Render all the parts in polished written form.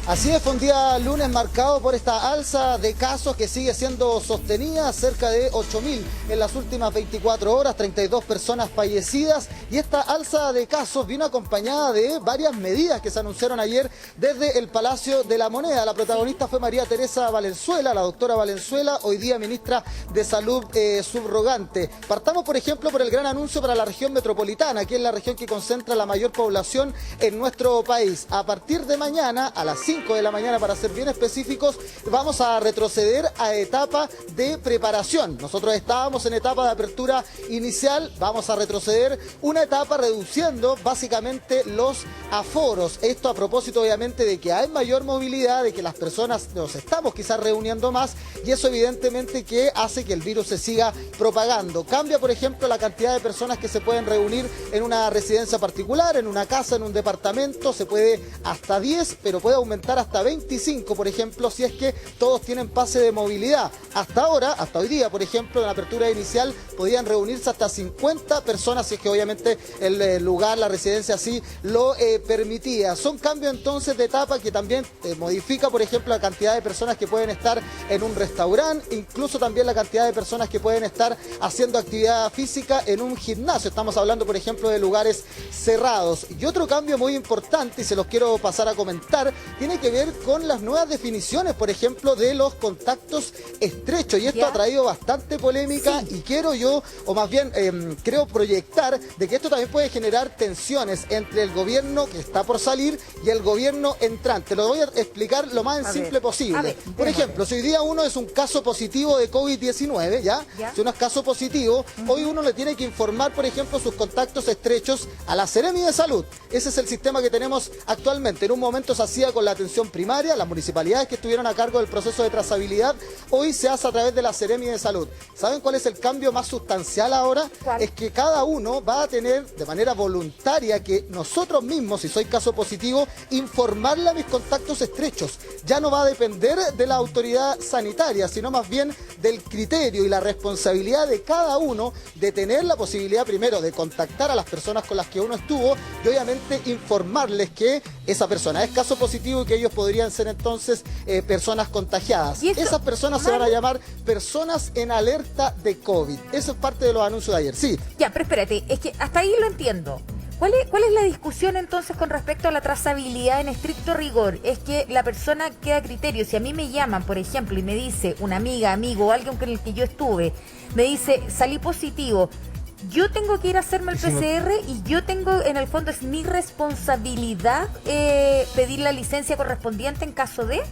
Así es, fue un día lunes marcado por esta alza de casos que sigue siendo sostenida, cerca de 8.000 en las últimas 24 horas, 32 personas fallecidas, y esta alza de casos vino acompañada de varias medidas que se anunciaron ayer desde el Palacio de la Moneda. La protagonista fue María Teresa Valenzuela, la doctora Valenzuela, hoy día ministra de Salud subrogante. Partamos, por ejemplo, por el gran anuncio para la región metropolitana, que es la región que concentra la mayor población en nuestro país. A partir de mañana, a las 5 de la mañana, para ser bien específicos, vamos a retroceder a etapa de preparación. Nosotros estábamos en etapa de apertura inicial, vamos a retroceder una etapa reduciendo básicamente los aforos. Esto a propósito obviamente de que hay mayor movilidad, de que las personas nos estamos quizás reuniendo más, y eso evidentemente que hace que el virus se siga propagando. Cambia, por ejemplo, la cantidad de personas que se pueden reunir en una residencia particular, en una casa, en un departamento. Se puede hasta 10, pero puede aumentar hasta 25, por ejemplo, si es que todos tienen pase de movilidad. Hasta ahora, hasta hoy día, por ejemplo, en la apertura inicial podían reunirse hasta 50 personas, si es que obviamente el lugar, la residencia así lo permitía. Son cambios entonces de etapa que también modifica, por ejemplo, la cantidad de personas que pueden estar en un restaurante, incluso también la cantidad de personas que pueden estar haciendo actividad física en un gimnasio. Estamos hablando, por ejemplo, de lugares cerrados. Y otro cambio muy importante, y se los quiero pasar a comentar, tiene que ver con las nuevas definiciones, por ejemplo, de los contactos estrechos. Y esto ha traído bastante polémica, y quiero yo, o más bien creo proyectar, de que esto también puede generar tensiones entre el gobierno que está por salir y el gobierno entrante. Lo voy a explicar lo más simple posible. Por ejemplo, si hoy día uno es un caso positivo de COVID-19, ¿ya? Si uno es caso positivo, hoy uno le tiene que informar, por ejemplo, sus contactos estrechos a la Seremi de Salud. Ese es el sistema que tenemos actualmente. En un momento se hacía con la atención primaria, las municipalidades que estuvieron a cargo del proceso de trazabilidad, hoy se hace a través de la Seremi de Salud. ¿Saben cuál es el cambio más sustancial ahora? ¿Cuál? Es que cada uno va a tener de manera voluntaria que nosotros mismos, si soy caso positivo, informarle a mis contactos estrechos. Ya no va a depender de la autoridad sanitaria, sino más bien del criterio y la responsabilidad de cada uno de tener la posibilidad primero de contactar a las personas con las que uno estuvo y obviamente informarles que esa persona es caso positivo y que ellos podrían ser entonces personas contagiadas. Esas personas se van a llamar personas en alerta de COVID. Eso es parte de los anuncios de ayer, sí. Ya, pero espérate, es que hasta ahí lo entiendo. ¿Cuál es la discusión entonces con respecto a la trazabilidad en estricto rigor? Es que la persona queda a criterio. Si a mí me llaman, por ejemplo, y me dice una amiga, amigo o alguien con el que yo estuve, me dice, salí positivo, yo tengo que ir a hacerme el PCR y yo tengo, en el fondo, es mi responsabilidad pedir la licencia correspondiente en caso de...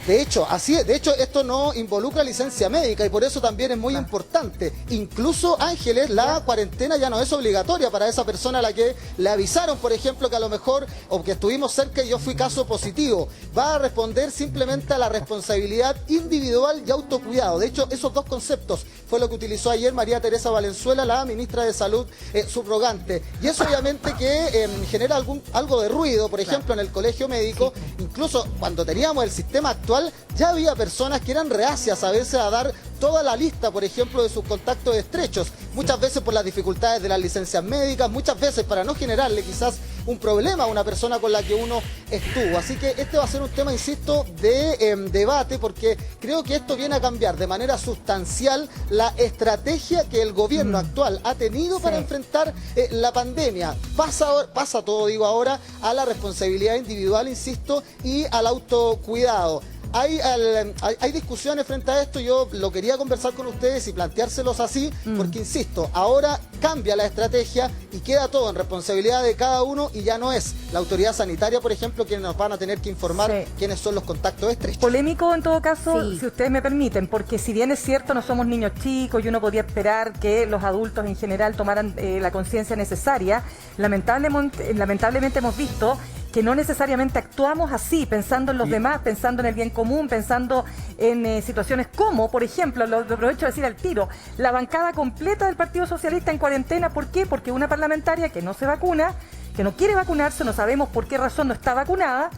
De hecho, así es. De hecho, esto no involucra licencia médica y por eso también es muy importante. Incluso, Ángeles, la cuarentena ya no es obligatoria para esa persona a la que le avisaron, por ejemplo, que a lo mejor, o que estuvimos cerca y yo fui caso positivo. Va a responder simplemente a la responsabilidad individual y autocuidado. De hecho, esos dos conceptos fue lo que utilizó ayer María Teresa Valenzuela, la ministra de Salud subrogante. Y eso obviamente que genera algo de ruido, por ejemplo, en el colegio médico. Incluso cuando teníamos el sistema actual, ya había personas que eran reacias a veces a dar toda la lista, por ejemplo, de sus contactos estrechos, muchas veces por las dificultades de las licencias médicas, muchas veces para no generarle quizás un problema a una persona con la que uno estuvo. Así que este va a ser un tema, insisto, de debate, porque creo que esto viene a cambiar de manera sustancial la estrategia que el gobierno actual ha tenido para enfrentar la pandemia. Pasa todo, digo ahora, a la responsabilidad individual, insisto, y al autocuidado. Hay discusiones frente a esto, yo lo quería conversar con ustedes y planteárselos así, porque insisto, ahora cambia la estrategia y queda todo en responsabilidad de cada uno y ya no es la autoridad sanitaria, por ejemplo, quienes nos van a tener que informar quiénes son los contactos estrechos. Polémico en todo caso, si ustedes me permiten, porque si bien es cierto, no somos niños chicos y uno podía esperar que los adultos en general tomaran la conciencia necesaria, lamentablemente hemos visto que no necesariamente actuamos así, pensando en los demás, pensando en el bien común, pensando en situaciones como, por ejemplo, lo aprovecho de decir al tiro, la bancada completa del Partido Socialista en cuarentena. ¿Por qué? Porque una parlamentaria que no se vacuna, que no quiere vacunarse, no sabemos por qué razón no está vacunada,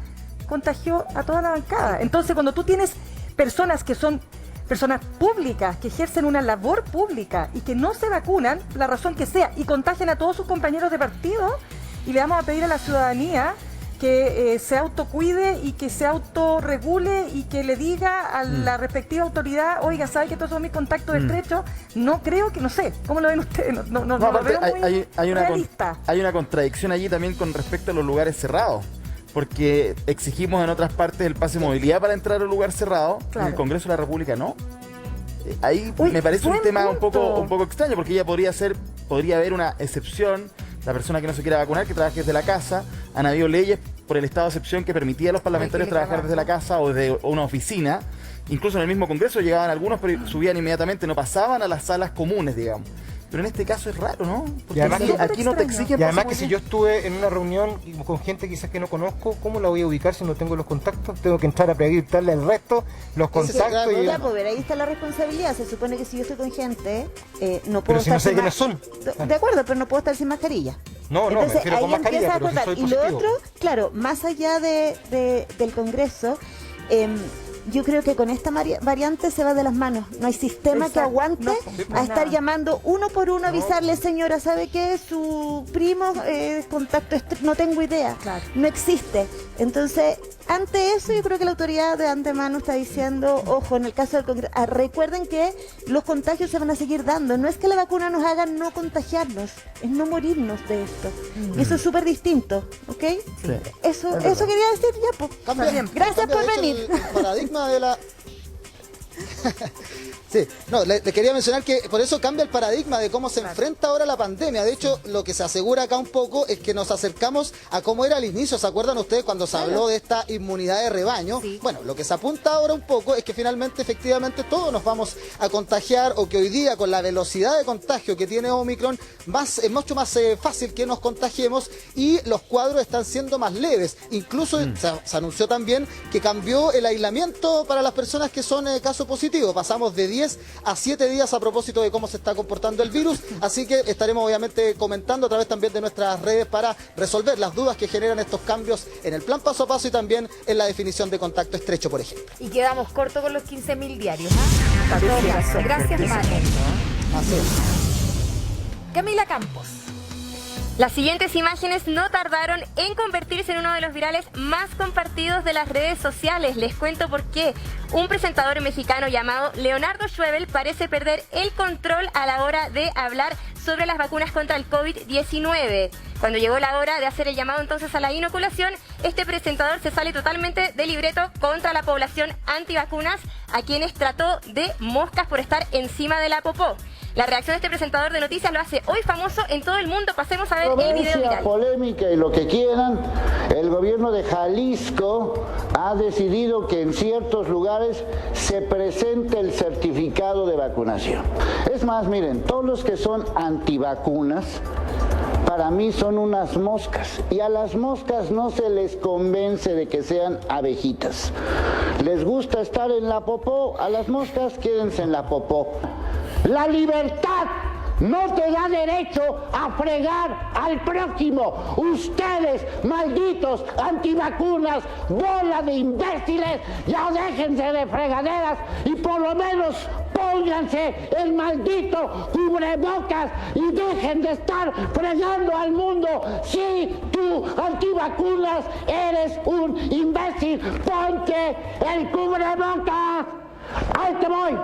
contagió a toda la bancada. Entonces, cuando tú tienes personas que son personas públicas, que ejercen una labor pública y que no se vacunan, la razón que sea, y contagian a todos sus compañeros de partido, y le vamos a pedir a la ciudadanía que se autocuide y que se autorregule y que le diga a la respectiva autoridad, oiga, ¿sabe que estos son mis contactos estrechos? No creo que, no sé, ¿cómo lo ven ustedes? No lo aparte, veo muy realista. hay una contradicción allí también con respecto a los lugares cerrados, porque exigimos en otras partes el pase de movilidad para entrar a un lugar cerrado, en el Congreso de la República no. Ahí me parece un tema un poco extraño, porque ya podría haber una excepción, la persona que no se quiera vacunar, que trabaje desde la casa. Han habido leyes por el estado de excepción que permitía a los parlamentarios trabajar desde la casa o desde una oficina. Incluso en el mismo Congreso llegaban algunos, pero subían inmediatamente, no pasaban a las salas comunes, digamos. Pero en este caso es raro, ¿no? Porque aquí no te exigen. Y además que si yo estuve en una reunión con gente quizás que no conozco, ¿cómo la voy a ubicar si no tengo los contactos? Tengo que entrar a preguntarle al resto los contactos. Ya, pues ahí está la responsabilidad. Se supone que si yo estoy con gente, no puedo pero si estar no sé quiénes son. De acuerdo, pero no puedo estar sin mascarilla. No, entonces, me refiero ahí con mascarilla, empieza a pero si soy y lo positivo. otro, claro, más allá del Congreso, yo creo que con esta variante se va de las manos. No hay sistema que aguante a estar llamando uno por uno, avisarle, señora, ¿sabe qué? Su primo, contacto no tengo idea. Claro. No existe. Entonces, ante eso, yo creo que la autoridad de antemano está diciendo, ojo, en el caso del Congreso, recuerden que los contagios se van a seguir dando. No es que la vacuna nos haga no contagiarnos, es no morirnos de esto. Y eso es súper distinto, ¿ok? Sí. Eso quería decir ya, pues. Gracias por venir. El paradigma de la... Sí, no, le quería mencionar que por eso cambia el paradigma de cómo se enfrenta ahora la pandemia. De hecho, lo que se asegura acá un poco es que nos acercamos a cómo era al inicio. ¿Se acuerdan ustedes cuando se habló de esta inmunidad de rebaño? Sí. Bueno, lo que se apunta ahora un poco es que finalmente, efectivamente, todos nos vamos a contagiar, o que hoy día, con la velocidad de contagio que tiene Omicron, es mucho más fácil que nos contagiemos, y los cuadros están siendo más leves. Incluso se anunció también que cambió el aislamiento para las personas que son caso positivo. Pasamos de 10 a 7 días a propósito de cómo se está comportando el virus, así que estaremos obviamente comentando a través también de nuestras redes para resolver las dudas que generan estos cambios en el plan paso a paso y también en la definición de contacto estrecho, por ejemplo. Y quedamos cortos con los 15.000 diarios. ¿Ah? Gracias, Manu. Así es. Camila Campos. Las siguientes imágenes no tardaron en convertirse en uno de los virales más compartidos de las redes sociales. Les cuento por qué. Un presentador mexicano llamado Leonardo Schwebel parece perder el control a la hora de hablar sobre las vacunas contra el COVID-19. Cuando llegó la hora de hacer el llamado entonces a la inoculación, este presentador se sale totalmente de libreto contra la población antivacunas, a quienes trató de moscas por estar encima de la popó. La reacción de este presentador de noticias lo hace hoy famoso en todo el mundo. Pasemos a ver el video viral. Polémica y lo que quieran, el gobierno de Jalisco ha decidido que en ciertos lugares se presente el certificado de vacunación. Es más, miren, todos los que son antivacunas, para mí son unas moscas, y a las moscas no se les convence de que sean abejitas. Les gusta estar en la popó, a las moscas quédense en la popó. La libertad no te da derecho a fregar al prójimo. Ustedes, malditos antivacunas, bola de imbéciles, ya déjense de fregaderas y por lo menos pónganse el maldito cubrebocas y dejen de estar fregando al mundo. Si tú, antivacunas, eres un imbécil, ponte el cubrebocas. ¡Ahí te voy!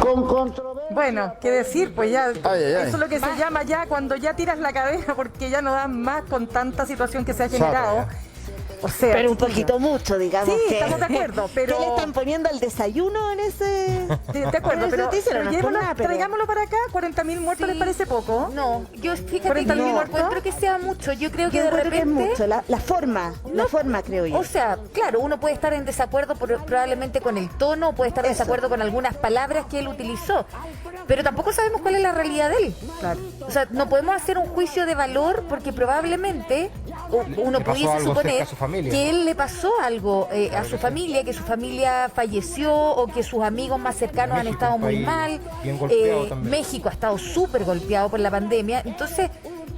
Con controversia. Bueno, qué decir, pues ya, eso es lo que se llama ya cuando ya tiras la cadena, porque ya no dan más con tanta situación que se ha generado. O sea, pero un poquito mucho, digamos. Sí, estamos de acuerdo, pero... ¿Qué le están poniendo al desayuno en ese...? De acuerdo, pero traigámoslo para acá. 40.000 muertos, ¿les parece poco? No, yo fíjate que no encuentro que sea mucho. Yo creo que de repente... es mucho, la forma creo yo. O sea, claro, uno puede estar en desacuerdo probablemente con el tono, puede estar en desacuerdo con algunas palabras que él utilizó, pero tampoco sabemos cuál es la realidad de él. Claro. O sea, no podemos hacer un juicio de valor porque probablemente uno pudiese suponer que él le pasó algo a su familia, que su familia falleció o que sus amigos más cercanos han estado muy mal. Bien golpeado también. México ha estado súper golpeado por la pandemia. Entonces,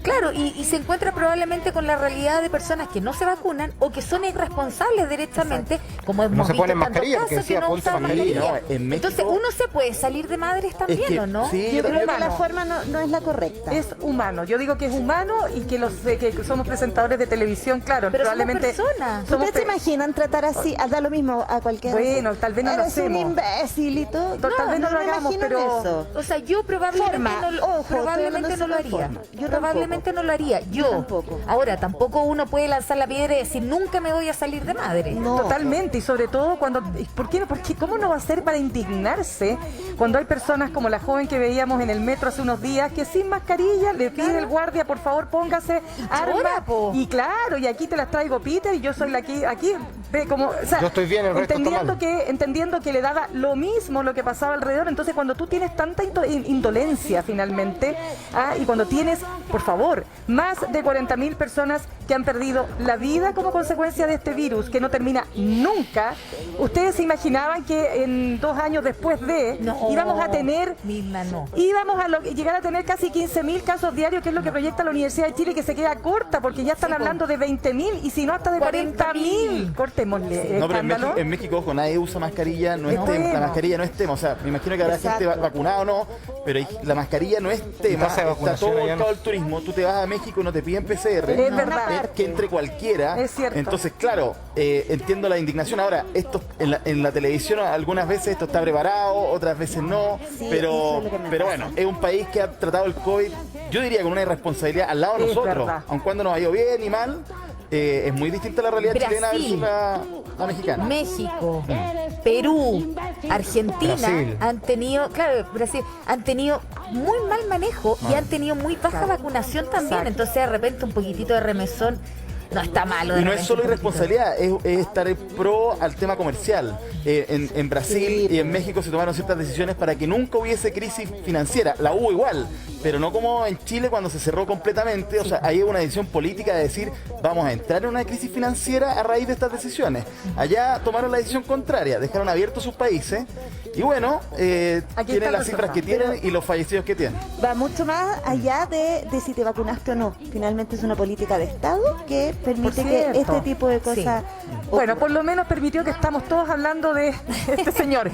Claro, y se encuentra probablemente con la realidad de personas que no se vacunan o que son irresponsables directamente, como hemos no se visto ponen en tantos mascarilla, casos, porque decía, que no ponte usan mascarilla. mascarilla. No, en México- Entonces, uno se puede salir de madres también, Es que, ¿o no? sí, Yo creo que humano. la forma no es la correcta. Es humano, yo digo que es humano y que que somos presentadores de televisión, claro, Pero probablemente somos personas. somos ¿Ustedes se imaginan tratar así? Da lo mismo a cualquiera. Bueno, tal vez no lo Eres un hacemos. imbécil y todo. Tal vez no lo me hagamos, imagino pero- eso. O sea, yo probablemente Forma, no, ojo, probablemente estoy no lo hablando haría. sobre forma. Yo Probablemente no lo haría. Yo tampoco. Ahora, tampoco uno puede lanzar la piedra y decir, nunca me voy a salir de madre. No. Totalmente, y sobre todo cuando, ¿por qué? ¿Cómo no va a ser para indignarse cuando hay personas como la joven que veíamos en el metro hace unos días que sin mascarilla le pide el guardia, por favor, póngase llora, arma? po. Y claro, y aquí te las traigo, Peter, y yo soy la que aquí ve como, o sea, Yo estoy bien, el resto está mal. entendiendo que le daba lo mismo lo que pasaba alrededor. Entonces, cuando tú tienes tanta indolencia finalmente, y cuando tienes, por favor, más de 40.000 personas que han perdido la vida como consecuencia de este virus que no termina nunca, ¿ustedes se imaginaban que en 2 años después de No, íbamos a tener Mirna, no. íbamos a llegar a tener casi 15.000 casos diarios, que es lo que proyecta la Universidad de Chile, que se queda corta porque ya están Sí, po. hablando de 20.000 y si no hasta de 40.000? Cortémosle, No, pero escándalo. en México, ojo, nadie usa mascarilla, no es No. tema, la Bueno. mascarilla no es tema, o sea, me imagino que habrá Exacto. gente vacunada o no, pero la mascarilla no es tema, tasa de está vacunación todo allá volcado no. al turismo, tú te vas a México y no te piden PCR, Es verdad. que entre cualquiera, Es cierto. entonces claro, entiendo la indignación. Ahora, esto en la televisión algunas veces esto está preparado, otras veces no, Sí, eso pero es lo que me pero pasa. bueno, es un país que ha tratado el COVID, yo diría con una irresponsabilidad al lado de Es nosotros, verdad. aun cuando nos ha ido bien y mal. Es muy distinta la realidad chilena Brasil. versus la mexicana. México, Perú, Argentina Brasil. han tenido, claro, Brasil, han tenido muy mal manejo y han tenido muy baja vacunación también. Exacto. Entonces, de repente, un poquitito de remesón no está malo. de Y no es repente, solo un poquito. irresponsabilidad, es estar en pro al tema comercial. En Brasil y en México se tomaron ciertas decisiones para que nunca hubiese crisis financiera. La hubo igual, pero no como en Chile cuando se cerró completamente. O sea, ahí hubo una decisión política de decir, vamos a entrar en una crisis financiera a raíz de estas decisiones. Allá tomaron la decisión contraria, dejaron abiertos sus países. Y bueno, Aquí tienen está las el cifras que resultado. tienen y los fallecidos que tienen. Va mucho más allá de si te vacunaste o no. Finalmente es una política de Estado que permite Por que cierto. este tipo de cosas... Bueno, por lo menos permitió que estamos todos hablando de este señor.